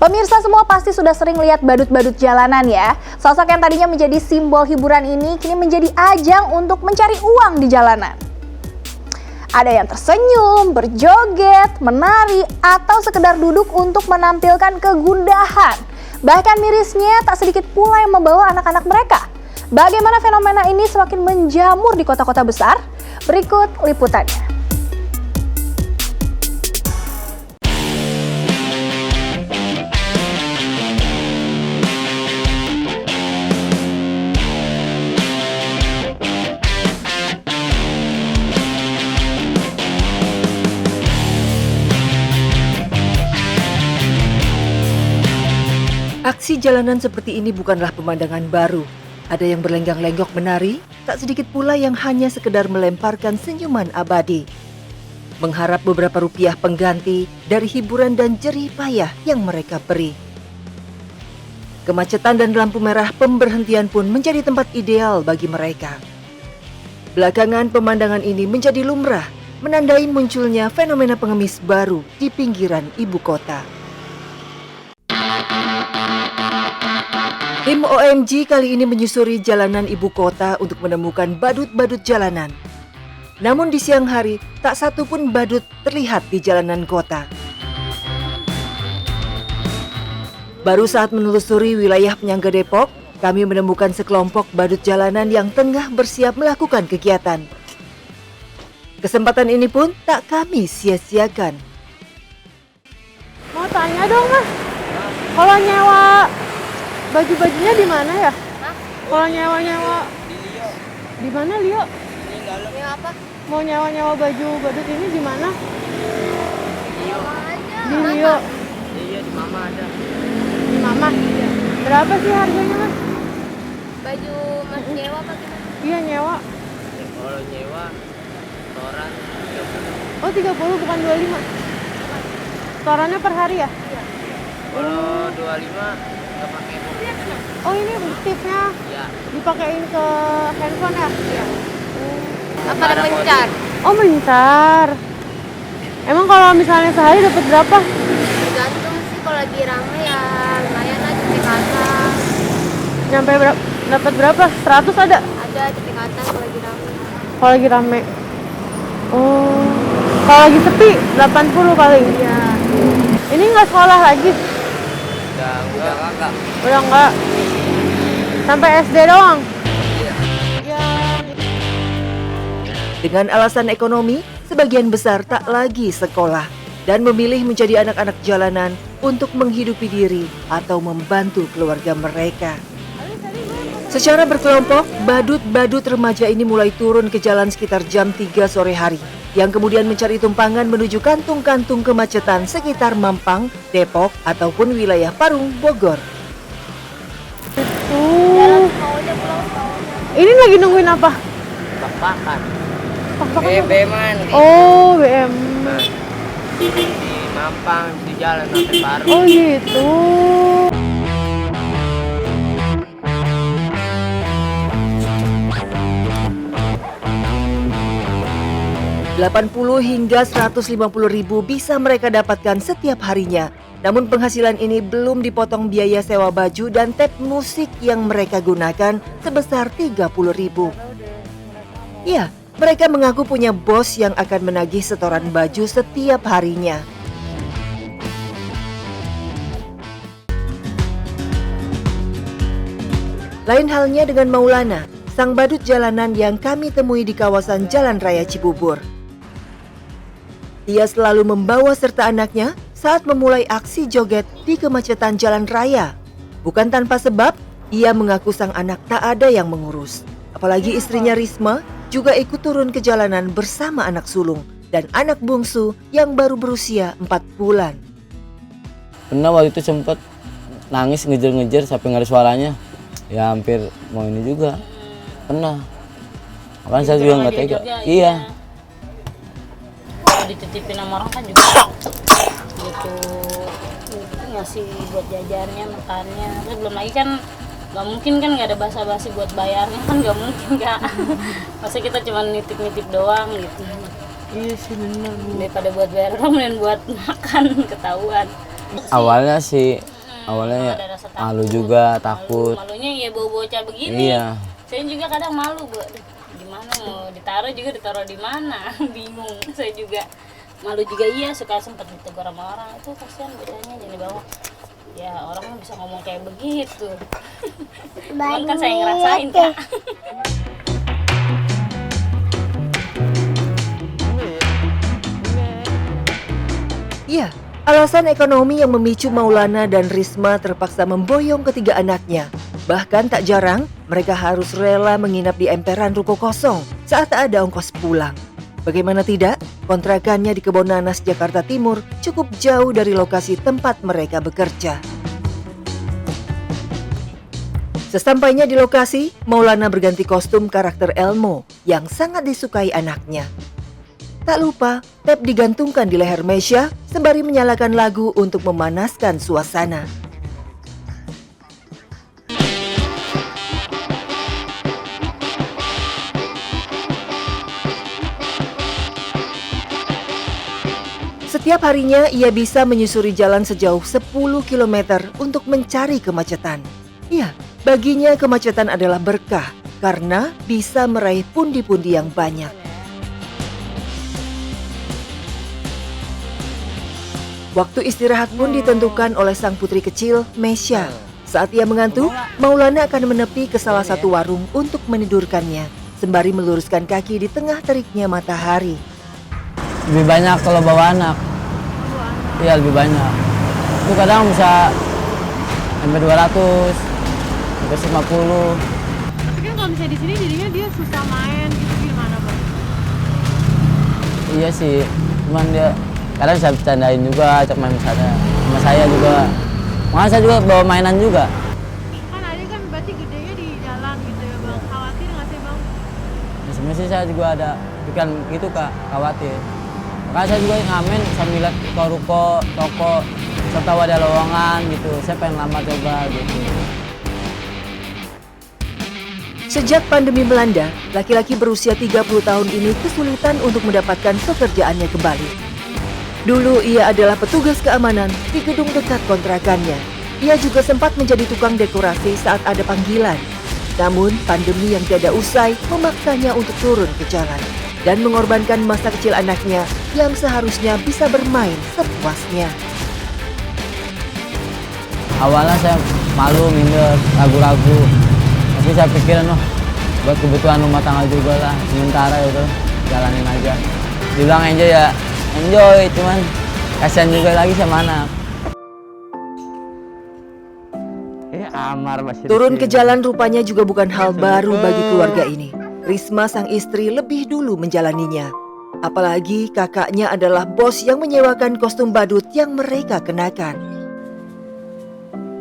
Pemirsa semua pasti sudah sering lihat badut-badut jalanan ya. Sosok yang tadinya menjadi simbol hiburan ini kini menjadi ajang untuk mencari uang di jalanan. Ada yang tersenyum, berjoget, menari, atau sekedar duduk untuk menampilkan kegundahan. Bahkan mirisnya tak sedikit pula yang membawa anak-anak mereka. Bagaimana fenomena ini semakin menjamur di kota-kota besar? Berikut liputannya. Aksi jalanan seperti ini bukanlah pemandangan baru. Ada yang berlenggak-lenggok menari, tak sedikit pula yang hanya sekedar melemparkan senyuman abadi. Mengharap beberapa rupiah pengganti dari hiburan dan jerih payah yang mereka beri. Kemacetan dan lampu merah pemberhentian pun menjadi tempat ideal bagi mereka. Belakangan pemandangan ini menjadi lumrah, menandai munculnya fenomena pengemis baru di pinggiran ibu kota. Tim OMG kali ini menyusuri jalanan ibu kota untuk menemukan badut-badut jalanan. Namun di siang hari, tak satu pun badut terlihat di jalanan kota. Baru saat menelusuri wilayah penyangga Depok, kami menemukan sekelompok badut jalanan yang tengah bersiap melakukan kegiatan. Kesempatan ini pun tak kami sia-siakan. Mau tanya dong mas, kalau nyewa baju-bajunya di mana ya? Kalau nyewa-nyewa di mana Lio? Ini dalam. Nyewa apa? Mau nyewa baju badut ini di mana? Di Lio. Iya, di Mama ada. Di Mama. Berapa sih harganya mas? Baju mas nyewa apa gimana? Iya nyewa. Kalau nyewa setoran 30. Oh 30 bukan 25. Setorannya per hari ya? Iya. Kalau 25 nggak pakai buku. Oh ini tipnya Iya. dipakein ke handphone ya? Iya. Apa ada mencar? Oh mencar. Emang kalau misalnya sehari dapat berapa? Tergantung sih, kalau lagi rame ya lumayan lah, cepet atas. Nyampe dapat berapa? 100 ada? Ada cepet atas kalau lagi rame. Kalau lagi rame. Oh. Kalau lagi sepi 80 kali. Iya. Ini nggak sekolah lagi? Udah kakak. Udah nggak. Sampai SD doang. Iya. Ya. Dengan alasan ekonomi, sebagian besar tak lagi sekolah dan memilih menjadi anak-anak jalanan untuk menghidupi diri atau membantu keluarga mereka. Secara berkelompok, badut-badut remaja ini mulai turun ke jalan sekitar jam 3 sore hari, yang kemudian mencari tumpangan menuju kantung-kantung kemacetan sekitar Mampang, Depok, ataupun wilayah Parung, Bogor. Ini lagi nungguin apa? Bak-bakan. Pak-pakan apa? BM-an. Oh, BM. Di Mampang, di jalan sampai Parung. Oh gitu. 80 hingga 150 ribu bisa mereka dapatkan setiap harinya. Namun penghasilan ini belum dipotong biaya sewa baju dan tap musik yang mereka gunakan sebesar 30 ribu. Ya, mereka mengaku punya bos yang akan menagih setoran baju setiap harinya. Lain halnya dengan Maulana, sang badut jalanan yang kami temui di kawasan Jalan Raya Cibubur. Ia selalu membawa serta anaknya saat memulai aksi joget di kemacetan jalan raya. Bukan tanpa sebab, ia mengaku sang anak tak ada yang mengurus. Apalagi istrinya Risma juga ikut turun ke jalanan bersama anak sulung dan anak bungsu yang baru berusia 4 bulan. Pernah waktu itu sempat nangis ngejar-ngejar sampai nggak ada suaranya. Ya hampir mau ini juga. Pernah. Makanya saya juga nggak tega. Iya. Kalau dititipin sama orang kan juga gitu ngasih buat jajannya, makannya. Terus belum lagi kan nggak mungkin kan, nggak ada basa-basi buat bayarnya kan, nggak mungkin Kak. Masa kita cuma nitip-nitip doang gitu. Iya sih benar. Daripada buat bayar orang, mending buat makan, ketahuan. Awalnya sih awalnya ya ada rasa malu juga, takut. Malunya ya bawa bocah begini. Iya. Saya juga kadang malu, Bu. Aduh, gimana mau ditaruh di mana? Bingung. Saya juga malu juga, iya, suka sempat ditegur sama orang, itu kasihan bocahnya jadi bawa. Ya orang kan bisa ngomong kayak begitu. Cuman kan saya ngerasain, Kak. Ya, alasan ekonomi yang memicu Maulana dan Risma terpaksa memboyong ketiga anaknya. Bahkan tak jarang, mereka harus rela menginap di emperan ruko kosong saat tak ada ongkos pulang. Bagaimana tidak, kontrakannya di Kebon Nanas, Jakarta Timur cukup jauh dari lokasi tempat mereka bekerja. Sesampainya di lokasi, Maulana berganti kostum karakter Elmo yang sangat disukai anaknya. Tak lupa, tap digantungkan di leher Mesya sembari menyalakan lagu untuk memanaskan suasana. Setiap harinya ia bisa menyusuri jalan sejauh 10 km untuk mencari kemacetan. Ya, baginya kemacetan adalah berkah karena bisa meraih pundi-pundi yang banyak. Waktu istirahat pun ditentukan oleh sang putri kecil, Mesya. Saat ia mengantuk, Maulana akan menepi ke salah satu warung untuk menidurkannya, sembari meluruskan kaki di tengah teriknya matahari. Lebih banyak kalau bawa anak. Iya, lebih banyak. Itu kadang bisa sampai 200, sampai 50. Tapi kan kalau misalnya di sini jadinya dia susah main gitu, gimana Bang? Iya sih, cuman dia kadang saya bercandain juga, ajak main sama saya juga. Makanya saya juga bawa mainan juga. Kan Adi kan berarti gedenya di jalan gitu ya Bang, khawatir nggak sih Bang? Ya, sebenarnya sih saya juga ada pikiran gitu Kak, khawatir. Makanya saya juga ngamen sambil lihat ke ruko, toko, serta ada lowongan gitu. Saya pengen lama coba gitu. Sejak pandemi melanda, laki-laki berusia 30 tahun ini kesulitan untuk mendapatkan pekerjaannya kembali. Dulu ia adalah petugas keamanan di gedung dekat kontrakannya. Ia juga sempat menjadi tukang dekorasi saat ada panggilan. Namun pandemi yang tiada usai memaksanya untuk turun ke jalan dan mengorbankan masa kecil anaknya yang seharusnya bisa bermain sepuasnya. Awalnya saya malu, minder, ragu-ragu. Tapi saya pikirin, buat kebutuhan rumah tangga juga lah. Sementara itu jalanin aja. Dibilang enjoy ya, enjoy, cuman kasihan juga lagi sama anak. Turun ke jalan rupanya juga bukan hal baru bagi keluarga ini. Risma sang istri lebih dulu menjalaninya. Apalagi kakaknya adalah bos yang menyewakan kostum badut yang mereka kenakan.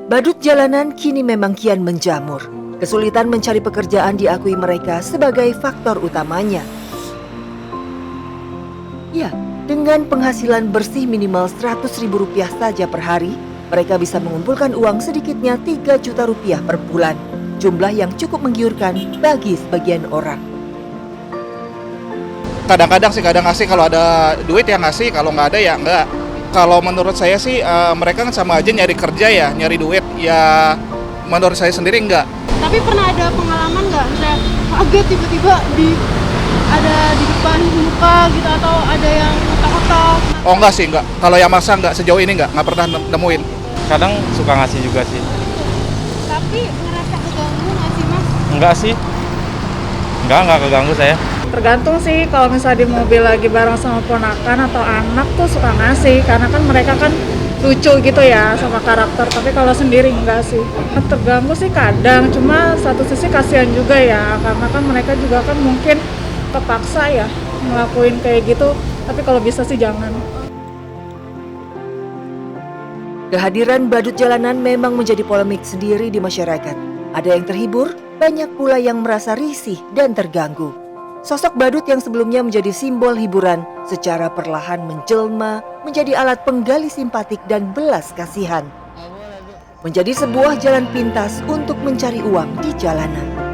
Badut jalanan kini memang kian menjamur. Kesulitan mencari pekerjaan diakui mereka sebagai faktor utamanya. Ya, dengan penghasilan bersih minimal Rp100.000 saja per hari, mereka bisa mengumpulkan uang sedikitnya Rp3 juta per bulan. Jumlah yang cukup menggiurkan bagi sebagian orang. Kadang-kadang sih, kadang ngasih, kalau ada duit ya ngasih, kalau nggak ada ya nggak. Kalau menurut saya sih mereka kan sama aja nyari kerja ya, nyari duit. Ya menurut saya sendiri nggak. Tapi pernah ada pengalaman nggak, misalnya kaget tiba-tiba ada di depan muka gitu, atau ada yang ketok-ketok? Oh enggak sih, enggak. Kalau yang maksa enggak, sejauh ini nggak pernah nemuin. Kadang suka ngasih juga sih. Tapi ngerasa keganggu nggak sih Mas? Enggak sih. Enggak keganggu saya. Tergantung sih, kalau misalnya di mobil lagi bareng sama ponakan atau anak tuh suka ngasih, karena kan mereka kan lucu gitu ya sama karakter. Tapi kalau sendiri enggak sih. Terganggu sih kadang, cuma satu sisi kasihan juga ya, karena kan mereka juga kan mungkin kepaksa ya ngelakuin kayak gitu. Tapi kalau bisa sih jangan. Kehadiran badut jalanan memang menjadi polemik sendiri di masyarakat. Ada yang terhibur, banyak pula yang merasa risih dan terganggu. Sosok badut yang sebelumnya menjadi simbol hiburan secara perlahan menjelma menjadi alat penggali simpatik dan belas kasihan. Menjadi sebuah jalan pintas untuk mencari uang di jalanan.